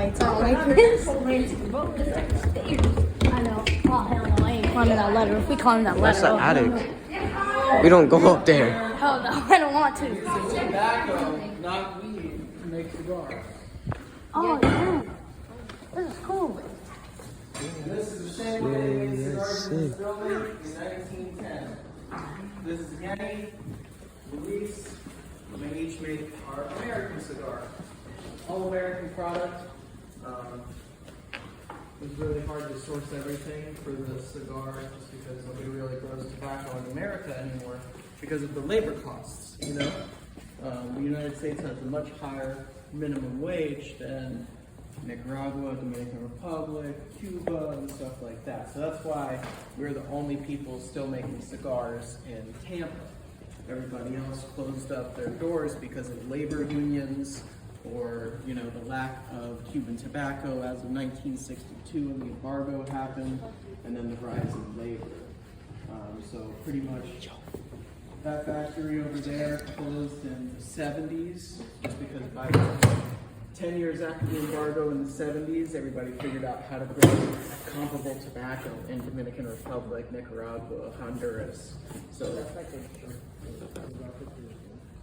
lights. I don't like this. I know. Oh, hell no. I ain't climbing that ladder. If we climb that ladder. That's the attic. We don't go up there. Hell no. I don't want to. Tobacco, not weed, to make cigars. Oh, yeah. This is cool. This is the same way they made cigars in this building in 1910. This is Yanni, Luis, and they each make our American cigar. All American product. It was really hard to source everything for the cigar just because nobody really grows tobacco in America anymore because of the labor costs, you know? The United States has a much higher minimum wage than Nicaragua, Dominican Republic, Cuba, and stuff like that. So that's why we're the only people still making cigars in Tampa. Everybody else closed up their doors because of labor unions or, you know, the lack of Cuban tobacco as of 1962 when the embargo happened, and then the rise of labor. So pretty much that factory over there closed in the 70s just because by 10 years after the embargo in the 70s, everybody figured out how to grow comparable tobacco in Dominican Republic, Nicaragua, Honduras. So that's like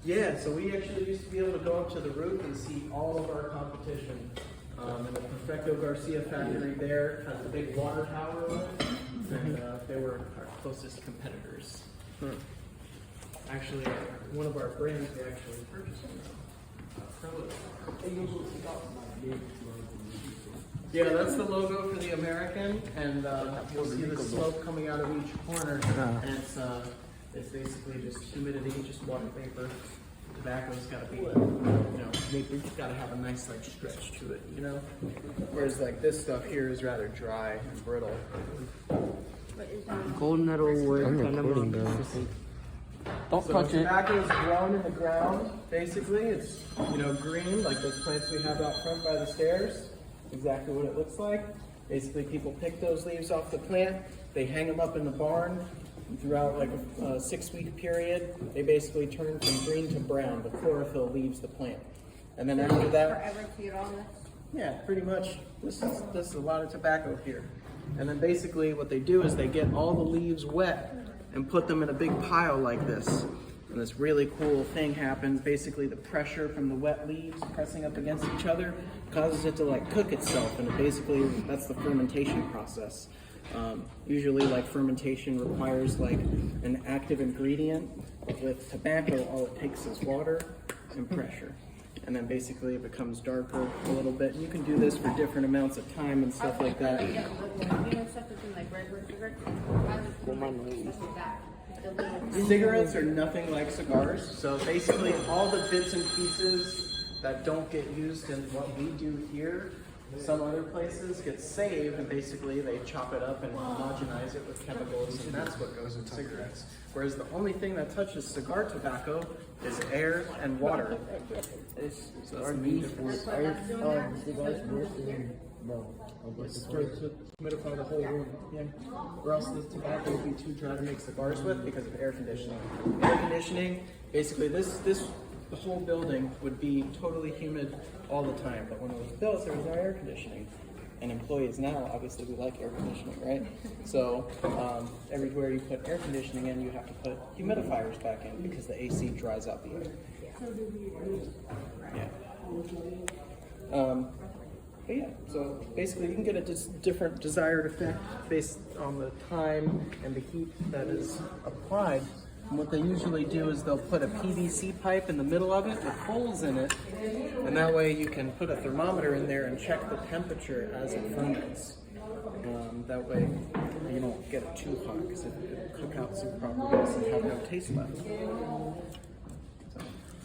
yeah, so we actually used to be able to go up to the roof and see all of our competition. And the Perfecto Garcia factory there has a big water tower on it, and they were our closest competitors. Actually, one of our brands we actually purchased from them. Yeah, that's the logo for the American, and you'll see the smoke coming out of each corner, and it's basically just humidity, just water vapor. Tobacco's got to be, it's got to have a nice like stretch to it, you know. Whereas like this stuff here is rather dry and brittle. Gold medal work. I'm recording, bro. Don't touch it. Tobacco is grown in the ground. Basically, it's green like those plants we have out front by the stairs. Exactly what it looks like. Basically, people pick those leaves off the plant. They hang them up in the barn. Throughout like a 6-week period, they basically turn from green to brown. The chlorophyll leaves the plant, and then after that, Forever to get all this? yeah, pretty much. This is a lot of tobacco here, and then basically what they do is they get all the leaves wet and put them in a big pile like this. And this really cool thing happens. Basically, the pressure from the wet leaves pressing up against each other causes it to like cook itself, and basically that's the fermentation process. Usually like fermentation requires like an active ingredient. With tobacco, all it takes is water and pressure. And then basically it becomes darker a little bit. And you can do this for different amounts of time and stuff like that. You know stuff that's in like regular cigarettes? Cigarettes are nothing like cigars. So basically all the bits and pieces that don't get used in what we do here, some other places get saved, and basically they chop it up and homogenize it with chemicals, and that's what goes in cigarettes. Whereas the only thing that touches cigar tobacco is air and water. So that's the main difference. It's to humidify the whole room, yeah. Or else the tobacco would be too dry to make cigars with because of air conditioning. Air conditioning, basically the whole building would be totally humid all the time, but when it was built, there was no air conditioning. And employees now, obviously we like air conditioning, right? So everywhere you put air conditioning in, you have to put humidifiers back in because the AC dries out the air. Yeah. But yeah, so basically you can get a different desired effect based on the time and the heat that is applied. And what they usually do is they'll put a PVC pipe in the middle of it with holes in it, and that way you can put a thermometer in there and check the temperature as it ferments. That way you don't get it too hot because it will cook out some properties and have no taste left.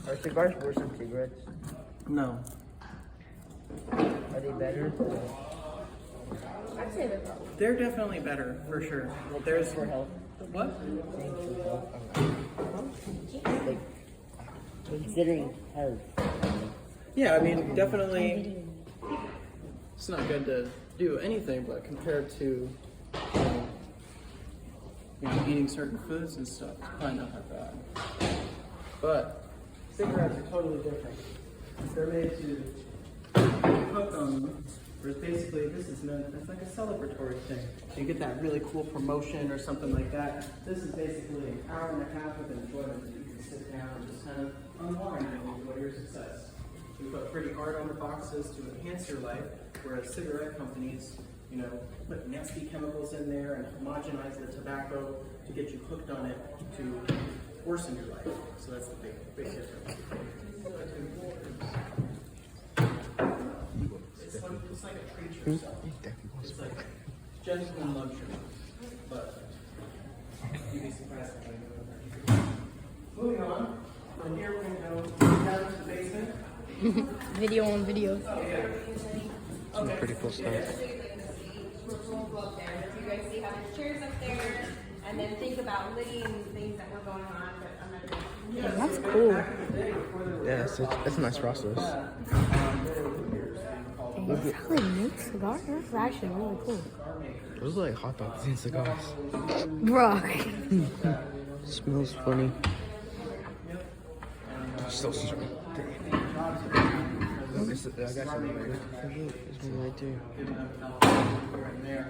Are cigars worse than cigarettes? No. Are they better? I'd say they're probably. They're definitely better, for sure. Well, there's For health? what? Like, considering health. Yeah, I mean, definitely it's not good to do anything, but compared to eating certain foods and stuff, it's probably not that bad. But cigarettes are totally different. They're made to hooked on them. Whereas basically this is meant, it's like a celebratory thing. You get that really cool promotion or something like that. This is basically an hour and a half of enjoyment that you can sit down and just kind of unwind and enjoy your success. We put pretty art on the boxes to enhance your life, whereas cigarette companies, you know, put nasty chemicals in there and homogenize the tobacco to get you hooked on it to worsen your life. So that's the big difference. It's like a treat yourself. It's like genuine luxury, but you'd be surprised if I know that. Moving on, from here we're going to go down to the basement. Video on video. Oh, yeah. Some pretty cool stuff. We'll go up there. If you guys see how there's chairs up there, and then think about Liddy and things that were going on, but I'm not gonna. Yeah, that's cool. Yeah, it's a nice process. That's how they make cigars? That's actually really cool. Those are like hot dogs and cigars. Bruh. Smells funny. So strong. I got some right there. There's one right there.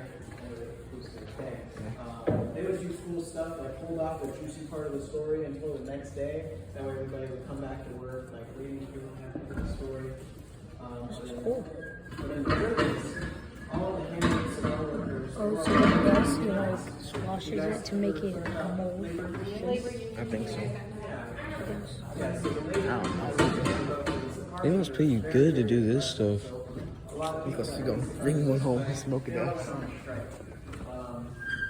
They would do cool stuff like hold off the juicy part of the story until the next day. That way everybody would come back to work, like reading through the story. That's cool. But in the Philippines, all the handmade cigar workers. Oh, so the best, you know, squashes it to make it a mold. I think so. Yeah, so the labor It must pay you good to do this stuff. Because you're gonna bring one home and smoke it out.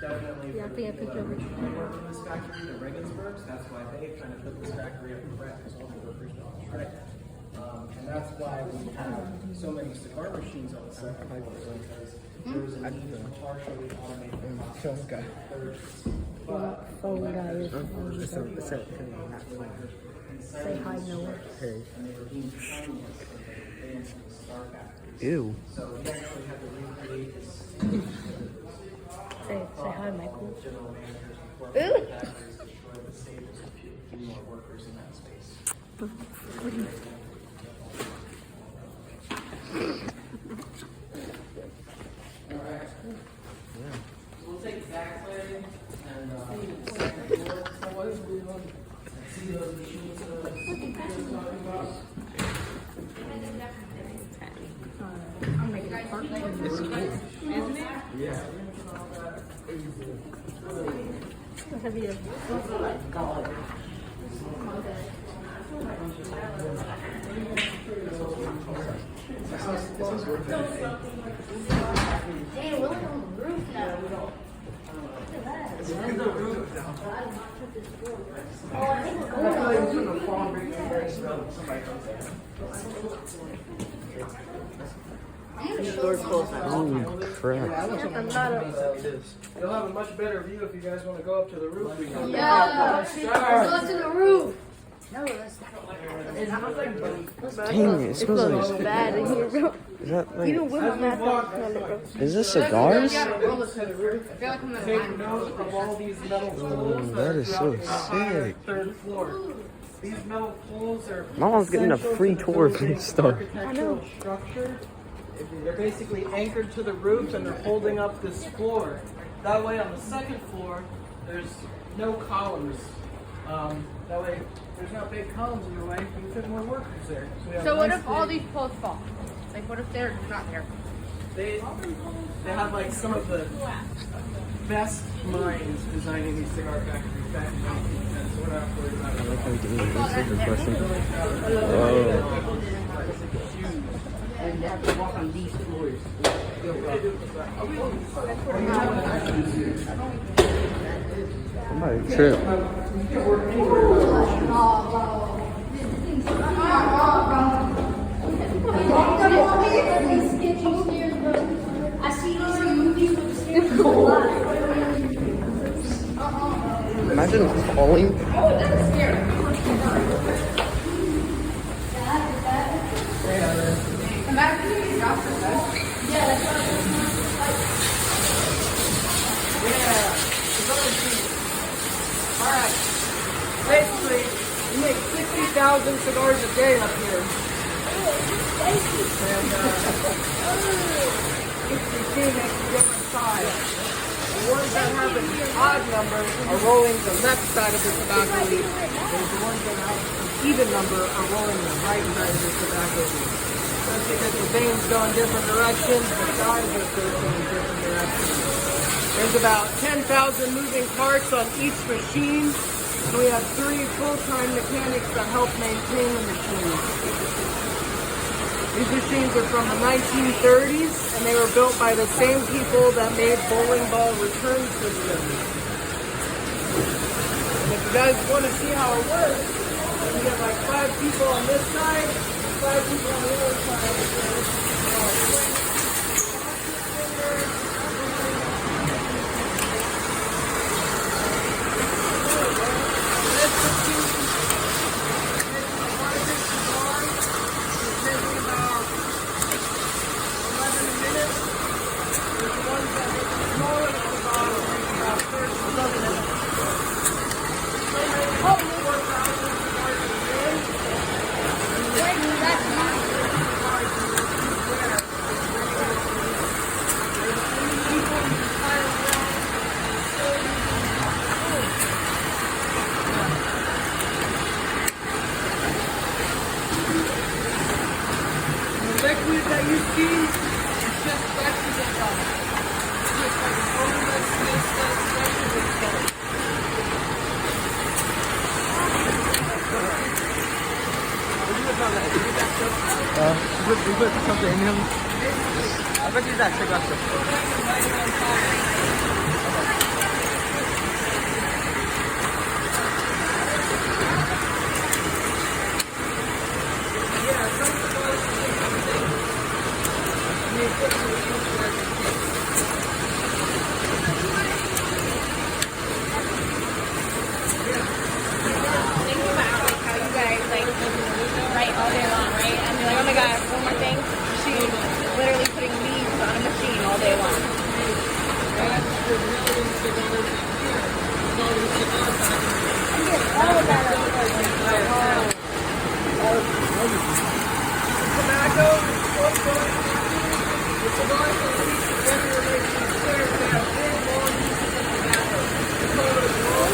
definitely. Yeah, I think I picked up. I worked in this factory in Regensburg, so that's why they kind of put this factory up in Brett, because all the workers don't strike. And that's why we have so many cigar machines on the second floor, because there's a need for partially automated process. Okay. Phone guy is say hi, Noah. Hey. And they were being tiny as they entered the cigar factory. Ew. So we actually had to recreate this. Say hi, Michael. General managers and corporate factories destroy the stables of few more workers in that space. Alright. We'll take Zach's way and the second floor. So what is going on? See those machines that are talking about? I'm making a part two. It's cool. Yeah. What have you? Hey, we're on the roof now. Oh, I think we're Holy crap. You'll have a much better view if you guys want to go up to the roof. Yeah, let's go to the roof. No, that's not. Dang it, it smells like. Bad in here, bro. Is that like. Even with my mask on, smell it, bro. Is this cigars? Take note of all these metal poles that is so throughout the entire sick. third floor. These metal poles are My mom's getting a essential free to the tour of building's this stuff. architectural structure. They're basically anchored to the roof and they're holding up this floor. That way on the second floor, there's no columns. That way, there's not big columns in your way. You can fit more workers there. we have So what nice if all big- these poles fall? Like what if they're not there? They have like some of the best minds designing these cigar factories back in 1910, so we're not worried about it. I like how we can even answer the question. Oh. And they have to walk on these floors. I might trip. I see these movies with stairs a lot. Imagine falling. Basically, you make 60,000 cigars a day up here. Each machine makes a different size. The ones that have an odd number are rolling the left side of the tobacco leaf. Whereas the ones that have an even number are rolling the right side of the tobacco leaf. That's because the veins go in different directions, the size are facing in different directions. There's about 10,000 moving parts on each machine, and we have 3 full-time mechanics that help maintain the machines. These machines are from the 1930s, and they were built by the same people that made bowling ball return systems. And if you guys want to see how it works, you get like 5 people on this side, and 5 people on the other side. Liquid that you see is just vegetable stuff. It's just like an odorless, tasteless vegetable stuff. You put something in him? I bet he's that cigar stuff. Think about like how you guys like write all day long, right? And you're like, oh my god, one more thing. She's literally putting leaves on a machine all day long. Tobacco, the cigars that lead to generation stairs, they have big, long pieces of tobacco. It's called a roll.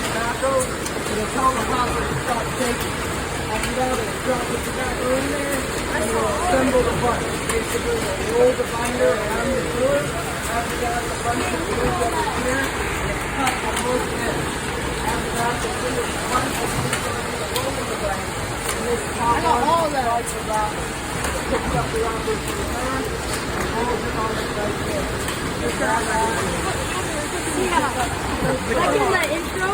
Tobacco, it'll tell the hopper to stop shaking. After that, it'll drop the tobacco in there, and it'll assemble the bunch. Basically, it'll roll the binder around the fluid. After that, the bunch will move over here, and it's cut on both ends. After that, the finished bunch will move over to the roll of the binder. And this top one slides it out, picks up the wrapper from the back, and rolls it on its right there. Just that way. Like in the intro?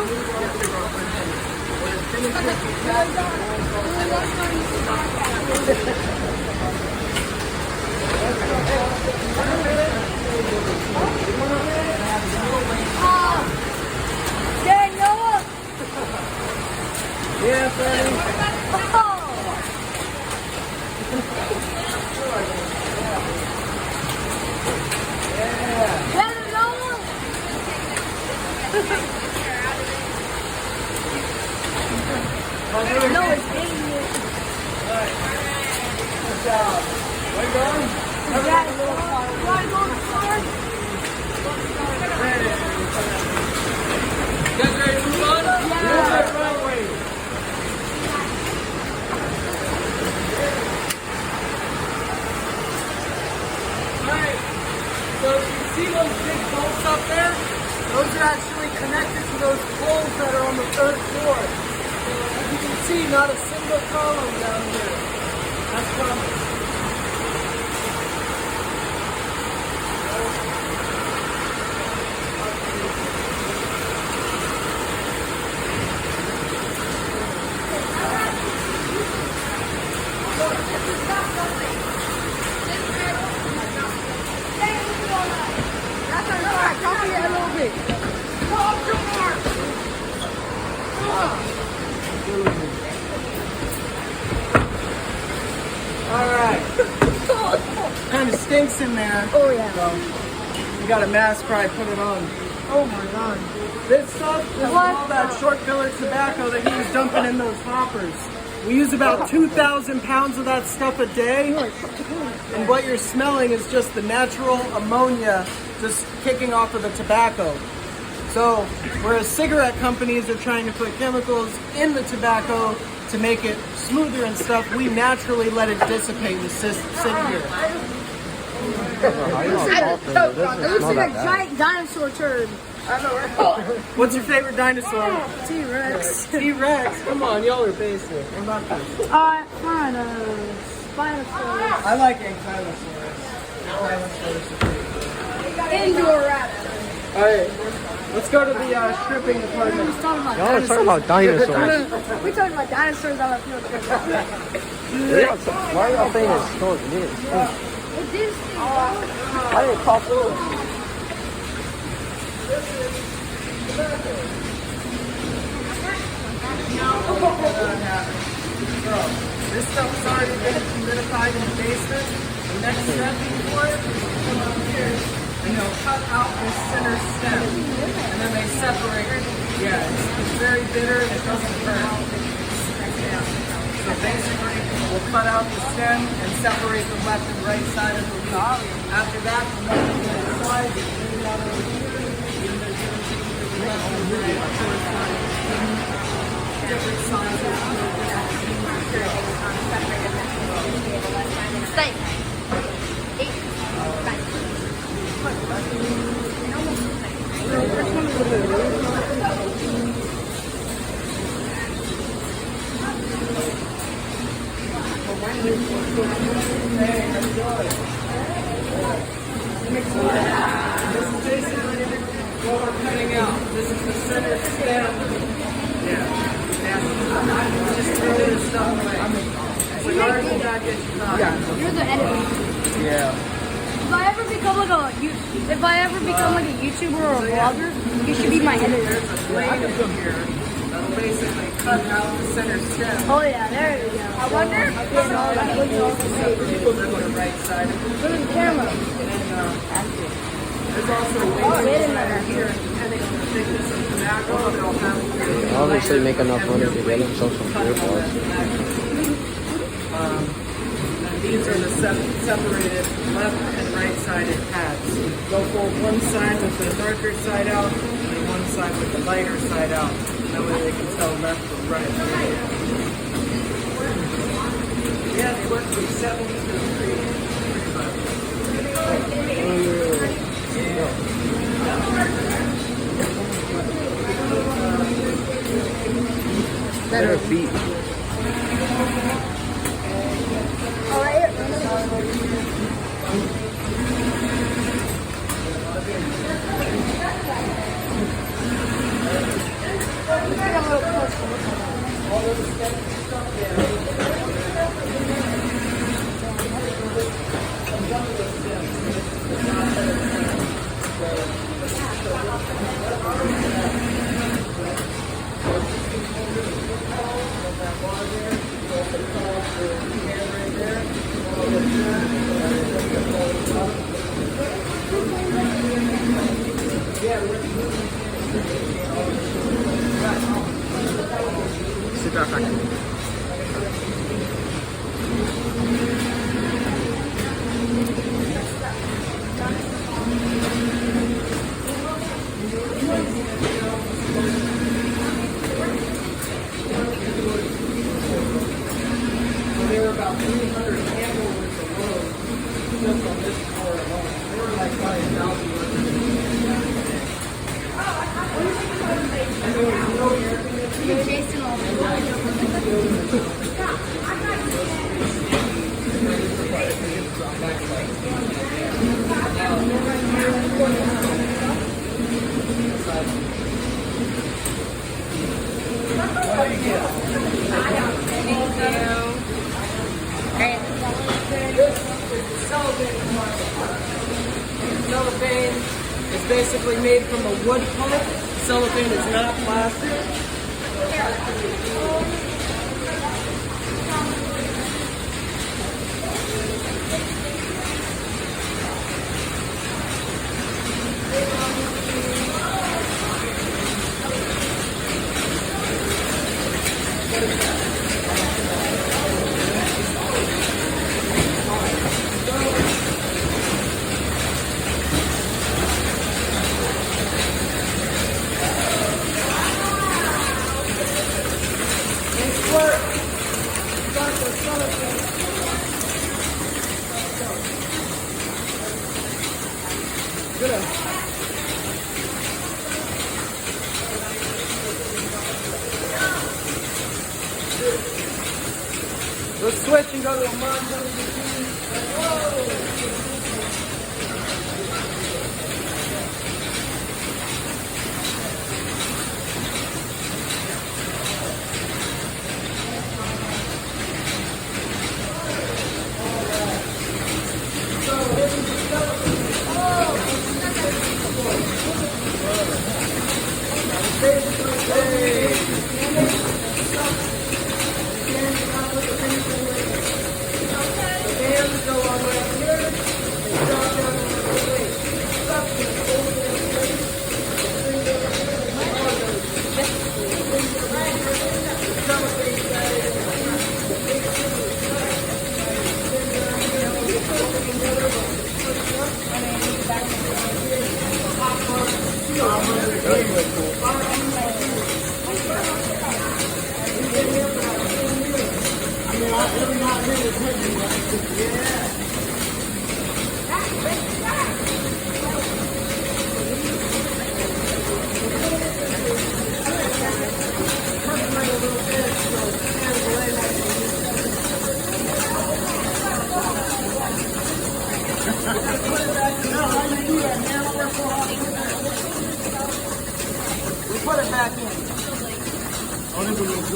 Yeah, Noah! Yeah, Freddie. Yeah, Noah! No, it's getting you. Good job. Where you going? Yeah, you want to go to the store? You guys ready to move on? Yeah. Right away. Alright, so you see those big bolts up there? Those are actually connected to those poles that are on the 3rd floor. So as you can see, not a single column down here. That's from That's our Alright. Kind of stinks in there. Oh yeah. So, you got a mask, probably put it on. Oh my god. This stuff is all that short filler tobacco that he was dumping in those hoppers. We use about 2,000 pounds of that stuff a day. And what you're smelling is just the natural ammonia just kicking off of the tobacco. So, whereas cigarette companies are trying to put chemicals in the tobacco to make it smoother and stuff, we naturally let it dissipate and sit here. It looks like a giant dinosaur turd. What's your favorite dinosaur? T-Rex. T-Rex. Come on, y'all are basic. What about this? Fine. Spinosaurus. I like Ankylosaurus. Ankylosaurus. Indoor raptor. Alright, let's go to the stripping department. Y'all are talking about dinosaurs. We talking about dinosaurs on the field. Why are y'all saying it's short? It didn't stink. It did stink. Why did it cough up? This stuff's already been humidified in the basement. The next step before it is to come up here and they'll cut out this center stem. And then they separate it. Yeah, it's very bitter and it doesn't burn. So basically, we'll cut out the stem and separate the left and right side of the leaf. After that, the left and right side is moving out over here. The left and right different sizes. Steak. This is basically what we're cutting out. This is the center stem. Yeah. Just throw this stuff away. Cigars do not get you caught. You're the editor. Yeah. If I ever become like a YouTuber or a vlogger, you should be my editor. There's a blade over here that'll basically cut out the center stem. Oh yeah, there we go. I wonder if The right side. Look at the camera. There's also ways over here, depending on the thickness of tobacco, they'll have Obviously make enough money to get themselves some earbuds. These are the separated left and right sided pads. They'll fold one side with the darker side out and one side with the lighter side out. That way they can tell left from right. Yeah, they work from 70 to 3. Better feet. Cigar factory. There were about 300 handlers alone just on this floor alone. There were like 5,000 workers. And there was no air conditioning. Jason Cellophane is basically made from a wood pulp. Cellophane is not plastic.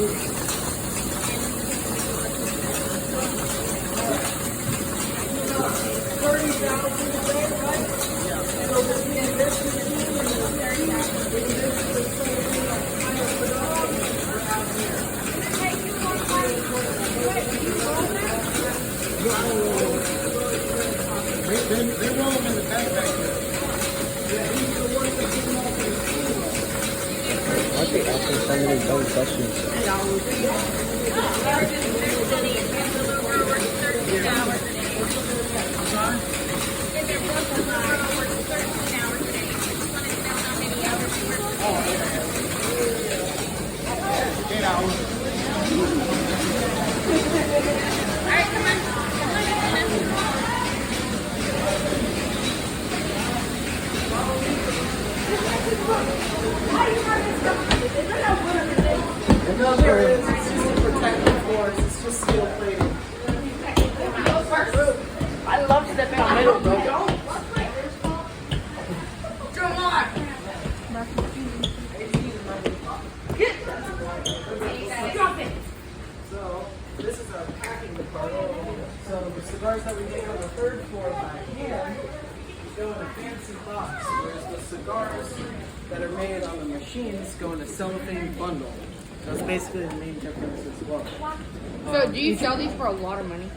They roll them in the backpack. Why are they asking so many dumb questions? No, there is. It's just to protect the floors. It's just steel plating. I love stepping on middle, bro. So this is our packing department. So the cigars that we make on the third floor by hand go in a fancy box, whereas the cigars that are made on the machines go in a cellophane bundle. That's basically the main difference as well. So do you sell these for a lot of money?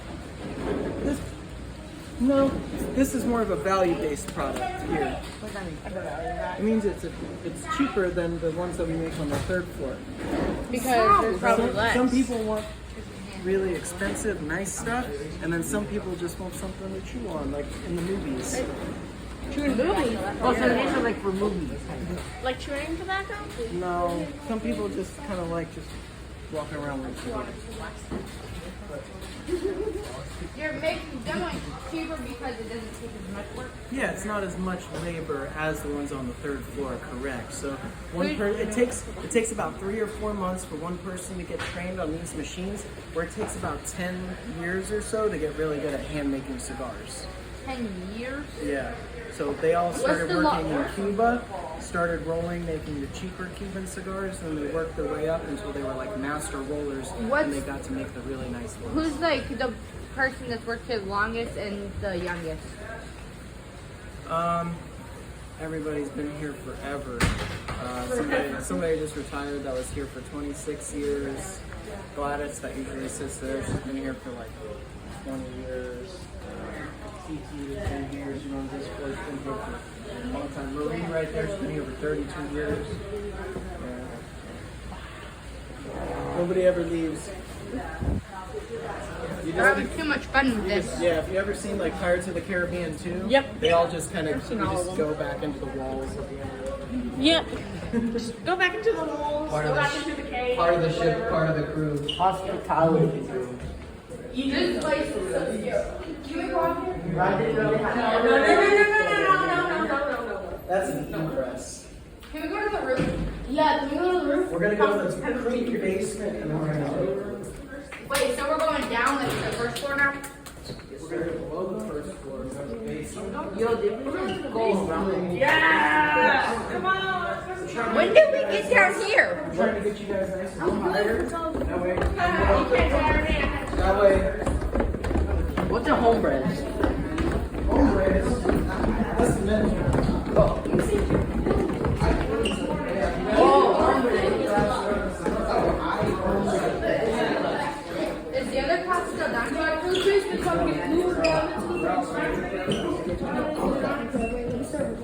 No, this is more of a value-based product here. It means it's cheaper than the ones that we make on the third floor. Because there's probably less. Some people want really expensive, nice stuff, and then some people just want something to chew on, like in the movies. Chewing movies? Oh, so these are like for movies. Like chewing tobacco? No, some people just kind of like just walking around with cigars. You're making them like cheaper because it doesn't take as much work. Yeah, it's not as much labor as the ones on the third floor, correct? So it takes about 3 or 4 months for one person to get trained on these machines, where it takes about 10 years or so to get really good at hand making cigars. 10 years? Yeah. So they all started the working in Cuba, started rolling, making the cheaper Cuban cigars, and they worked their way up until they were like master rollers, and they got to make the really nice ones. Who's like the person that's worked the longest and the youngest? Everybody's been here forever. Somebody just retired that was here for 26 years. Gladys, that usually sits there, she's been here for like 20 years. CT has been here, you know, this place been here for a long time. Marie right there, she's been here for 32 years. Yeah. Nobody ever leaves. We're having too much fun with this. Yeah, if you ever seen like Pirates of the Caribbean 2, Yep. they all just kind of just go back into the walls at the end. Yep. Just go back into the walls, go back into the cave. Part of the ship, part of the crew. Hospitality. This place is so scary. Can we go out here? No. That's an e-press. Can we go to the roof? Yeah, can we go to the roof? We're gonna go to the creek basement and then we're gonna go. Wait, so we're going down like the first floor now? We're gonna go below the first floor and go to the basement. Yo, did we go around? Yeah! Come on! When did we get down here? I'm trying to get you guys nice and higher. That way. That way. What's a homebred? That's the minute. Is the other class still down here?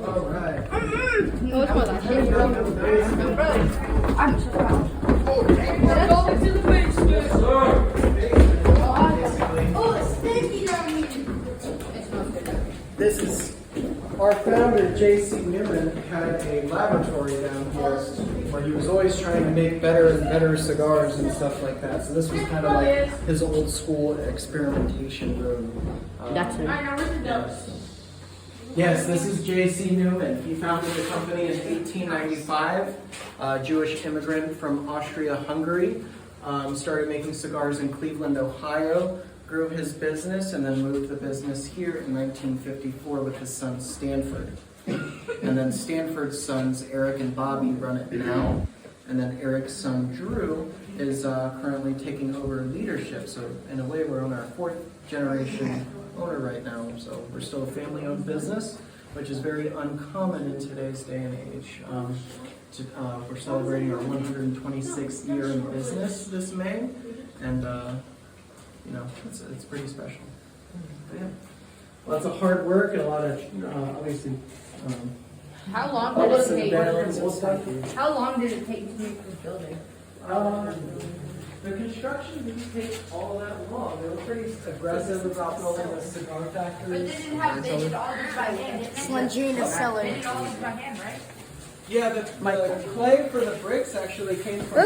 Alright. No, it's more that shit. I'm so proud. Let's go back to the basement. Oh, it's sticky down here. It smells good. This is our founder, J.C. Newman, had a laboratory down here where he was always trying to make better and better cigars and stuff like that. So this was kind of like his old school experimentation room. That's it. I know where's the dose. Yes, this is J.C. Newman. He founded the company in 1895. Jewish immigrant from Austria-Hungary. Started making cigars in Cleveland, Ohio. Grew his business and then moved the business here in 1954 with his son Stanford. And then Stanford's sons Eric and Bobby run it now. And then Eric's son Drew is currently taking over leadership. So in a way, we're on our 4th generation owner right now. So we're still a family-owned business, which is very uncommon in today's day and age. We're celebrating our 126th year in business this May, and you know, it's pretty special. But yeah, lots of hard work and a lot of obviously. How long did it take? Stuff. How long did it take to make this building? The construction didn't take all that long. They were pretty aggressive about building a cigar factory. They did all this by hand. Slangina cellar. They did all this by hand, right? Yeah, the clay for the bricks actually came from.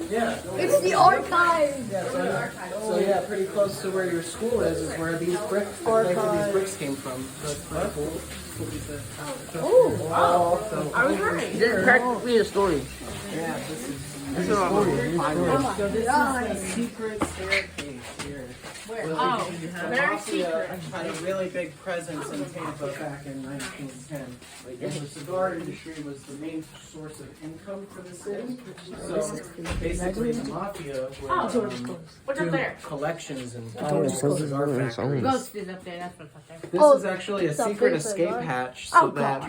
Yeah. It's the archive. Yeah, so yeah, pretty close to where your school is where these bricks, these bricks came from. So that's pretty cool. Oh, wow. So, I was right. Practically a story. yeah, this is Oh so this is the secret staircase here. Where? Well, Oh, the very Mafia had a really big presence in Tampa back in 1910. And the cigar industry was the main source of income for the city. So basically, the Mafia would What's up there? collections and on cigar its own. factories. Ghost is up there. That's what's up there. This is actually a secret escape hatch so that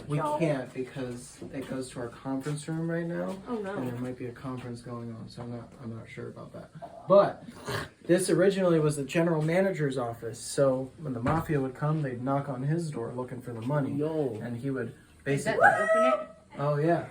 we can't, because it goes to our conference room right now. Oh no. And there might be a conference going on, so I'm not sure about that. But this originally was the general manager's office. So when the Mafia would come, they'd knock on his door looking for the money. Yo. And he would Is that basically open it? oh yeah.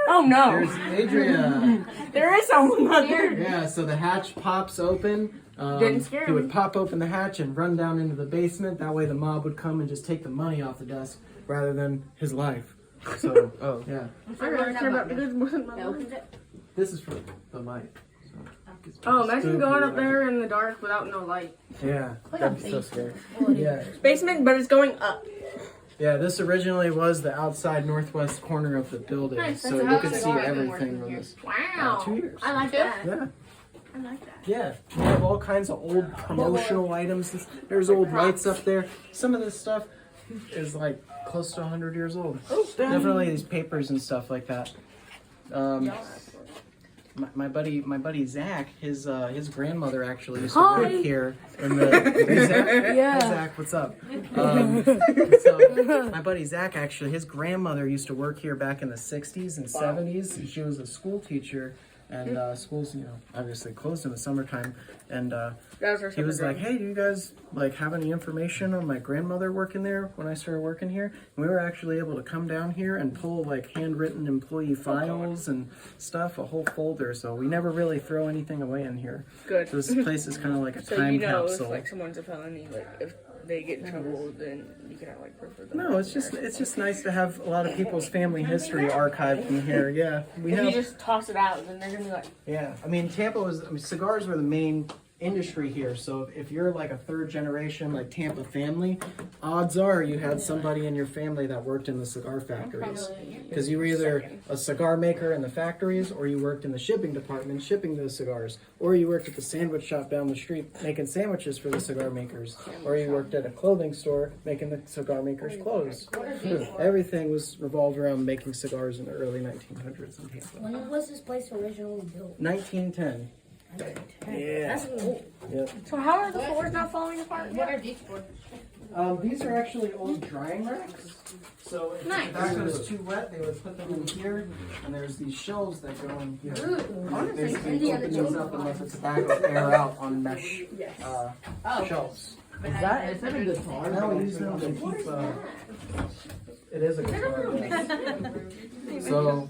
Oh no. There's Adria. There is someone out there. Yeah, so the hatch pops open. Didn't scare He would me. pop open the hatch and run down into the basement. That way the mob would come and just take the money off the desk rather than his life. So, Oh. yeah. I really care about the goods more than my life. Opens it? This is for the mic. Oh, imagine going up there in the dark without no light. Yeah. That'd be so scary. Yeah. Basement, but it's going up. Yeah, this originally was the outside northwest corner of the building. Nice, So that's you how could it's see always been everything working from here. this. Wow. 2 years. I like that. Yeah. I like that. Yeah, we have all kinds of old promotional items. There's old lights up there. Some of this stuff is like close to 100 years old. Definitely these papers and stuff like that. My buddy Zach, his grandmother actually used to work here in the. Hey, Zach? Yeah. Hey, Zach, what's up? So my buddy Zach actually, his grandmother used to work here back in the 60s and 70s. She was a school teacher. And schools, obviously closed in the summertime. And he was like, "Hey, do you guys have any information on my grandmother working there when I started working here?" And we were actually able to come down here and pull handwritten employee files and stuff, a whole folder. So we never really throw anything away in here. Good. So this place is kind of like a So time you know capsule. if someone's a felony, if they get in trouble, then you can have proof of them. No, it's just nice to have a lot of people's family history archived in here. Yeah, we If have. you just toss it out, then they're gonna be like, Yeah, I mean, cigars were the main industry here. So if you're a third generation Tampa family, odds are you had somebody in your family that worked in the cigar factories, because you were either a cigar maker in the factories, or you worked in the shipping department shipping the cigars, or you worked at the sandwich shop down the street making sandwiches for the cigar makers, or you worked at a clothing store making the cigar makers clothes. Everything was revolved around making cigars in the early 1900s in Tampa. When was this place originally built? 1910. Yeah. That's cool. Yep. so how are the floors not falling apart? What are these for? These are actually old drying racks. So if Nice. the tobacco is too wet, they would put them in here, and there's these shelves that go in here. Basically, open these up and let the tobacco air out on mesh shelves. Is that a good guitar? Now we use them to keep. It is a guitar. Yes. So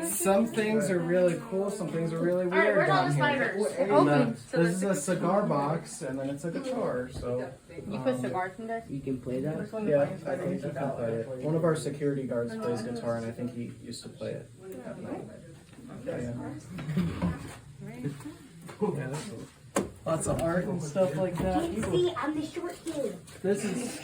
some things are really cool, some things are really weird where's all down the here. spiders? And, this is a cigar box, and then it's a guitar. So. You put cigars in there? You can play that? Yeah, I think he can play it. One of our security guards plays guitar, and I think he used to play it at night. Yeah, that's cool. Lots of art and stuff like that. See, I'm the short kid. This is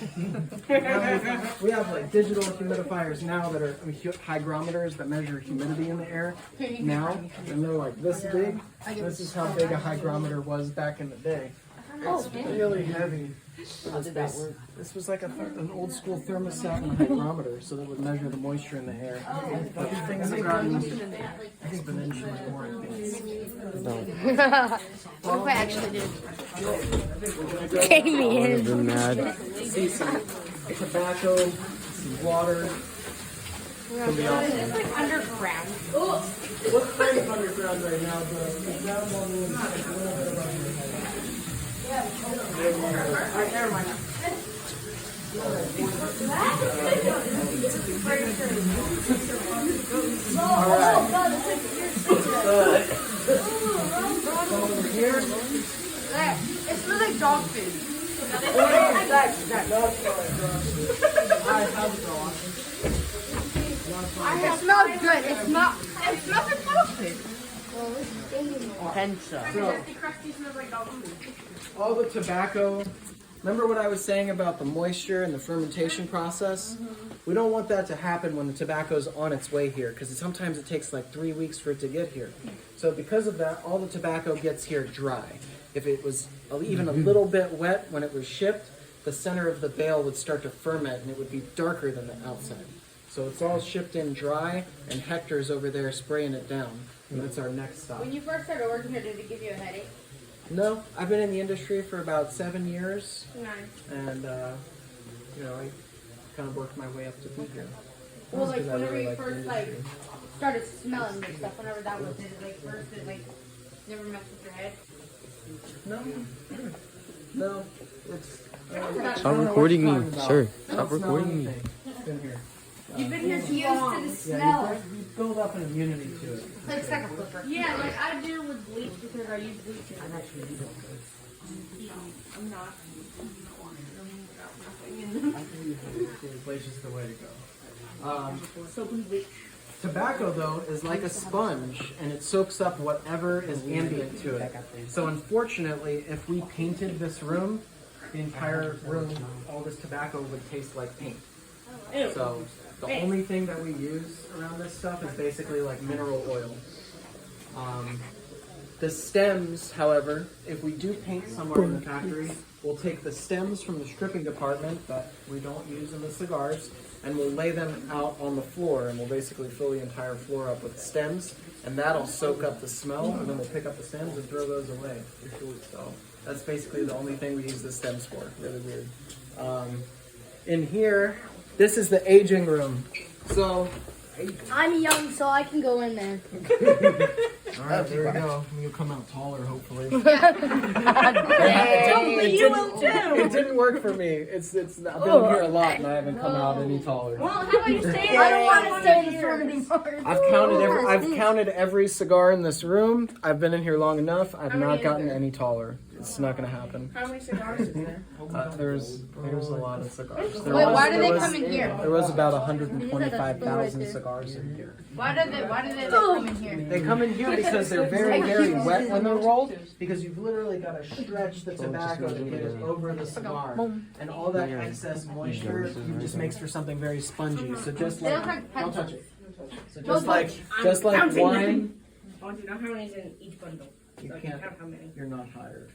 we have digital humidifiers now that are hygrometers that measure humidity in the air now, and they're this big. This is how big a hygrometer was back in the day. It's really heavy. This was like an old school thermostat and a hygrometer, so that would measure the moisture in the air. But things have gotten exponentially more advanced. What if I actually did? Take me in. Been mad. See some tobacco, some water. Can be awesome. It's like underground. What's kind of underground right now? The ground level is like a little bit above your head. Alright, never mind. Over here. It smells like dog food. It smells good. It smells like dog food. All the tobacco. Remember what I was saying about the moisture and the fermentation process? We don't want that to happen when the tobacco's on its way here, because sometimes it takes like 3 weeks for it to get here. So because of that, all the tobacco gets here dry. If it was even a little bit wet when it was shipped, the center of the bale would start to ferment and it would be darker than the outside. So it's all shipped in dry, and Hector's over there spraying it down. And that's our next stop. When you first started working here, did it give you a headache? No, I've been in the industry for about 7 years, Nice. and I kind of worked my way up to be here. Well, like Because I whenever really you like the first industry. started smelling this stuff, whenever that was it, like first it never messed with your head. No, it's. Stop recording me, sir. Stop recording me. Been here. You've been here too Used long. to the Yeah, smell. you build up an immunity to it. It's like a flipper. Yeah, like I do with bleach because I use bleach. I'm actually I'm not. I think bleach is the way to go. Soap and bleach. Tobacco, though, is like a sponge, and it soaks up whatever is ambient to it. So unfortunately, if we painted this room, the entire room, all this tobacco would taste like paint. So the only thing that we use around this stuff is basically like mineral oil. The stems, however, if we do paint somewhere in the factory, we'll take the stems from the stripping department that we don't use in the cigars, and we'll lay them out on the floor, and we'll basically fill the entire floor up with stems, and that'll soak up the smell, and then we'll pick up the stems and throw those away. So that's basically the only thing we use the stems for. Really weird. In here, this is the aging room. So, I'm young, so I can go in there. all right, there we go. You'll come out taller, hopefully. It didn't work for me. It's. I've been here a lot, and I haven't come out any taller. Well, how about you stay? I don't want to stay in this room anymore. I've counted every cigar in this room. I've been in here long enough. I've not gotten any taller. It's not going to happen. How many cigars is there? There's a lot of cigars. Wait, why do they come in here? There was about 125,000 cigars in here. Why do they come in here? They come in here because they're very, very wet when they're rolled, because you've literally got to stretch the tobacco to get it over the cigar. And all that excess moisture just makes for something very spongy. So just like, don't touch it. So just like wine, Oh, do you know how many is in each bundle? you So I can't, count how many. you're not hired.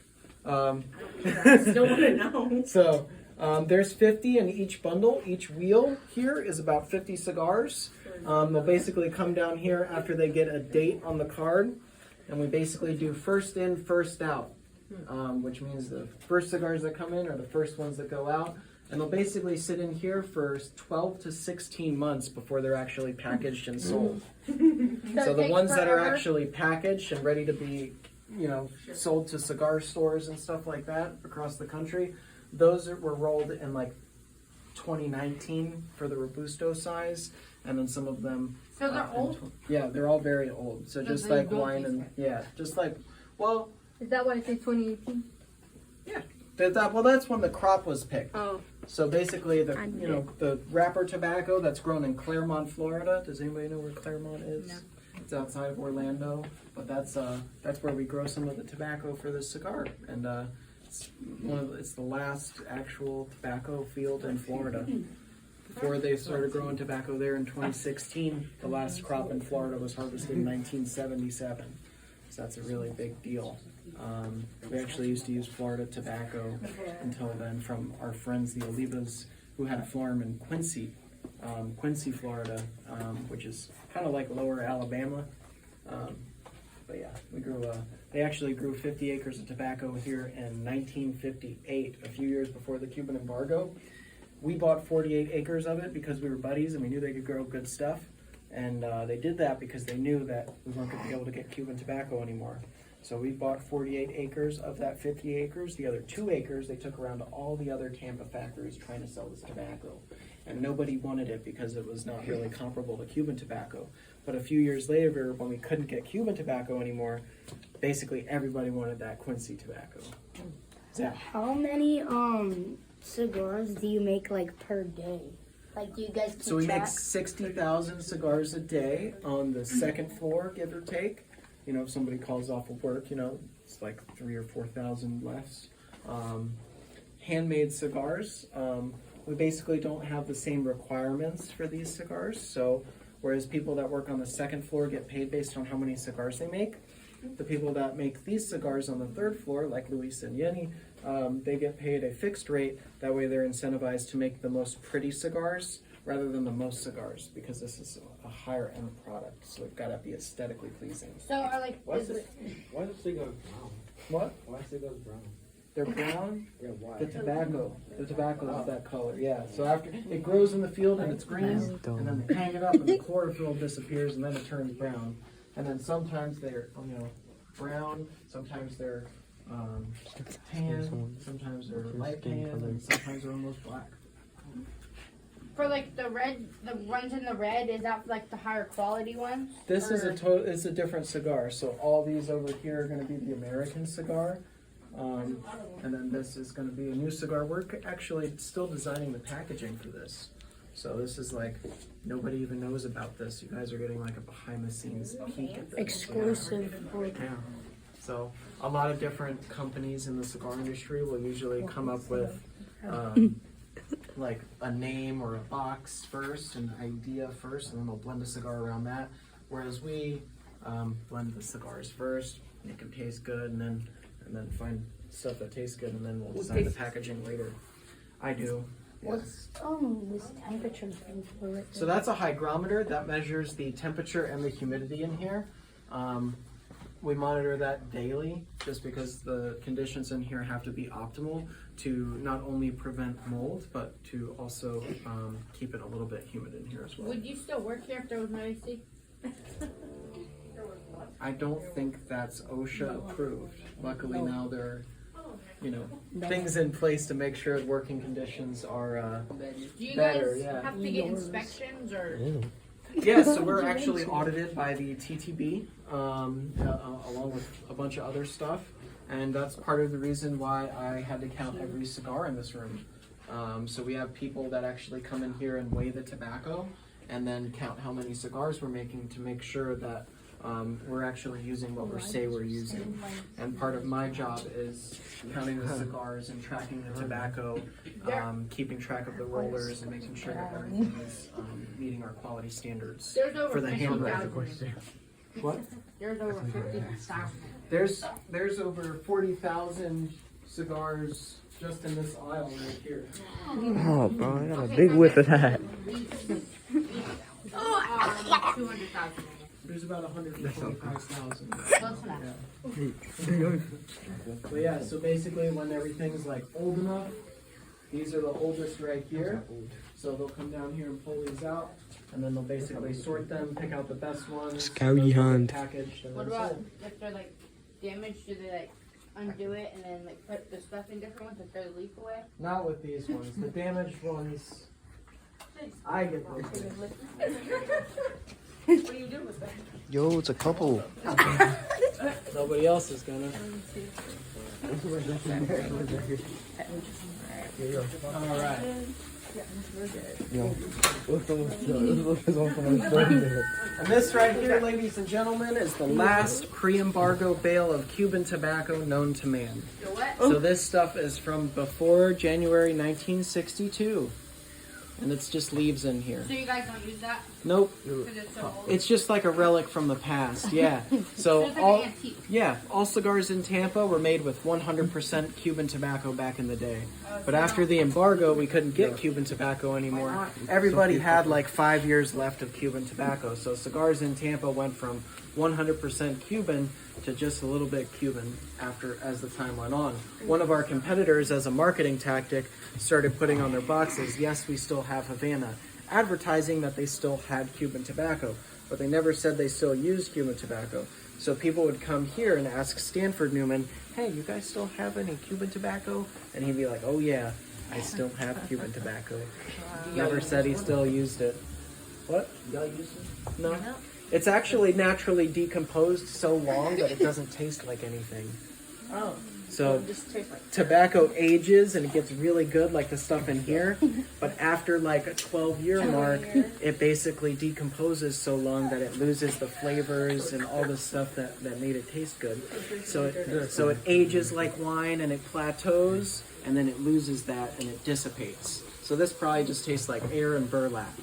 I still want to know. So there's 50 in each bundle. Each wheel here is about 50 cigars. They'll basically come down here after they get a date on the card, and we basically do first in, first out, which means the first cigars that come in are the first ones that go out, and they'll basically sit in here for 12 to 16 months before they're actually packaged and sold. So the ones that are actually packaged and ready to be, sold to cigar stores and stuff like that across the country, those were rolled in like 2019 for the Robusto size, and then some of them. So they're old? Yeah, they're all very old. So just like wine and just like, well, Is that why I say 2018? yeah. That's when the crop was picked. Oh. So basically, the wrapper tobacco that's grown in Claremont, Florida. Does anybody know where Claremont is? No. It's outside of Orlando, but that's where we grow some of the tobacco for this cigar, and it's the last actual tobacco field in Florida. Before they started growing tobacco there in 2016, the last crop in Florida was harvested in 1977. So that's a really big deal. We actually used to use Florida tobacco until then from our friends, the Olivas, who had a farm in Quincy, Florida, which is kind of like lower Alabama. But yeah, they actually grew 50 acres of tobacco here in 1958, a few years before the Cuban embargo. We bought 48 acres of it because we were buddies and we knew they could grow good stuff. And they did that because they knew that we weren't going to be able to get Cuban tobacco anymore. So we bought 48 acres of that 50 acres. The other 2 acres they took around to all the other Tampa factories trying to sell this tobacco. And nobody wanted it because it was not really comparable to Cuban tobacco. But a few years later, when we couldn't get Cuban tobacco anymore, basically everybody wanted that Quincy tobacco. Zach. How many cigars do you make like per day? Like, do you guys keep So we make track? 60,000 cigars a day on the second floor, give or take. You know, if somebody calls off of work, you know, it's like 3,000 or 4,000 less. Handmade cigars, we basically don't have the same requirements for these cigars. So whereas people that work on the second floor get paid based on how many cigars they make, the people that make these cigars on the third floor, like Luis and Yenny, they get paid a fixed rate. That way they're incentivized to make the most pretty cigars rather than the most cigars, because this is a higher end product, so it's got to be aesthetically pleasing. So are like, Why is the cigars brown? What? Why are cigars brown? They're brown? Yeah, why? The tobacco is that color, yeah. So after it grows in the field and it's green, and then they hang it up and the chlorophyll disappears and then it turns brown. And then sometimes they're, brown, sometimes they're tan, sometimes they're light tan, and sometimes they're almost black. For like the red, the ones in the red, is that like the higher quality ones? This is it's a different cigar. So all these over here are going to be the American cigar. And then this is going to be a new cigar. We're actually still designing the packaging for this. So this is like, nobody even knows about this. You guys are getting like a behind the scenes peek at this. exclusive. Yeah. So a lot of different companies in the cigar industry will usually come up with like a name or a box first, an idea first, and then they'll blend a cigar around that. Whereas we blend the cigars first, make them taste good, and then find stuff that tastes good, and then we'll design the packaging later. I do. What's this temperature thing for it? So that's a hygrometer that measures the temperature and the humidity in here. We monitor that daily just because the conditions in here have to be optimal to not only prevent mold, but to also keep it a little bit humid in here as well. Would you still work here if there was no AC? I don't think that's OSHA approved. Luckily now there are, things in place to make sure working conditions are Do you better. guys Yeah. have to get inspections or? Yeah, so we're actually audited by the TTB, along with a bunch of other stuff, and that's part of the reason why I had to count every cigar in this room. So we have people that actually come in here and weigh the tobacco, and then count how many cigars we're making to make sure that we're actually using what we say we're using. And part of my job is counting the cigars and tracking the tobacco, keeping track of the rollers, and making sure that everything is meeting our quality standards There's over for the handwriting. 50,000. What? There's over 50,000. There's over 40,000 cigars just in this aisle right here. Oh, bro, I got a big whip of that. 200,000. There's about 125,000. Close enough. But yeah, so basically when everything's like old enough, these are the oldest right here. So they'll come down here and pull these out, and then they'll basically sort them, pick out the best ones. Scary hunt. Packaged and What then about sold. if they're like damaged? Do they like undo it and then like put the stuff in different ones to throw the leaf away? Not with these ones. The damaged ones, I get those things. What do you do with them? Yo, it's a couple. Nobody else is gonna. All right. And this right here, ladies and gentlemen, is the last pre-embargo bale of Cuban tobacco known to man. The what? So this stuff is from before January 1962. and it's just leaves in here. So you guys don't use that Nope. because it's so old? It's just like a relic from the past, yeah. So It's like all, an antique. yeah, all cigars in Tampa were made with 100% Cuban tobacco back in the day. But after the embargo, we couldn't get Cuban tobacco anymore. Everybody had like 5 years left of Cuban tobacco. So cigars in Tampa went from 100% Cuban to just a little bit Cuban as the time went on. One of our competitors, as a marketing tactic, started putting on their boxes, yes, we still have Havana, advertising that they still had Cuban tobacco, but they never said they still used Cuban tobacco. So people would come here and ask Stanford Newman, hey, you guys still have any Cuban tobacco? And he'd be like, oh yeah, I still have Cuban tobacco. Never said he still used it. What? Y'all use it? No. It's actually naturally decomposed so long that it doesn't taste like anything. Oh. So It just tastes like tobacco ages and it gets really good like the stuff in here, but after like a 12-year mark, it basically decomposes so long that it loses the flavors and all the stuff that made it taste good. So it ages like wine and it plateaus and then it loses that and it dissipates. So this probably just tastes like air and burlap.